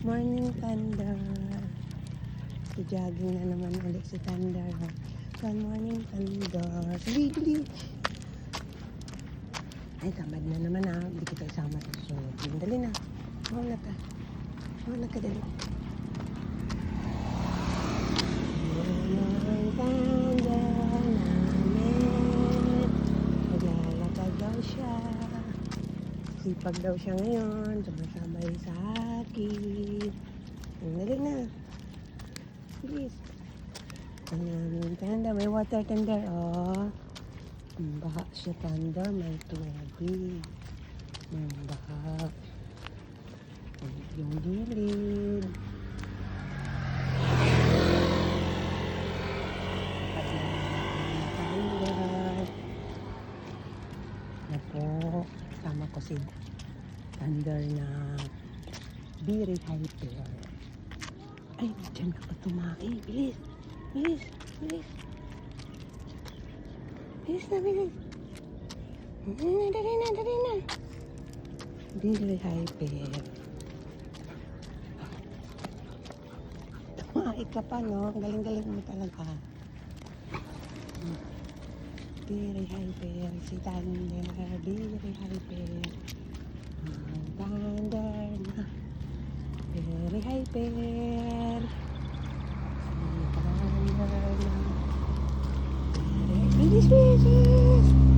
Morning, Thunder. Jogging na naman ulit si Thunder. Good morning, Thunder. Dali. Ay, tamad na naman ha. Hindi kita isama sa susunod. Dali na. Mauna ka. Mauna ka, dali. Morning, Thunder namin. Naglalakad daw siya. Sipag daw siya ngayon. Sumasabay sa akin. Dali na. Please. Thunder. May water, Thunder. Oh. Baha siya, Thunder. May tubig. May baha. Yung gilid. Thunder. Na po. Kasama ko si Thunder na very hyper. Ay, dyan ako tumae. Bilis. Bilis. Bilis. Bilis na, bilis. Dali na. Very hyper. Tumae ka pa, no? Galing-galing mo talaga. Very hyper. Si Thunder. Very hyper. Thunder na. Very hyper. Si Thunder na. Bilis.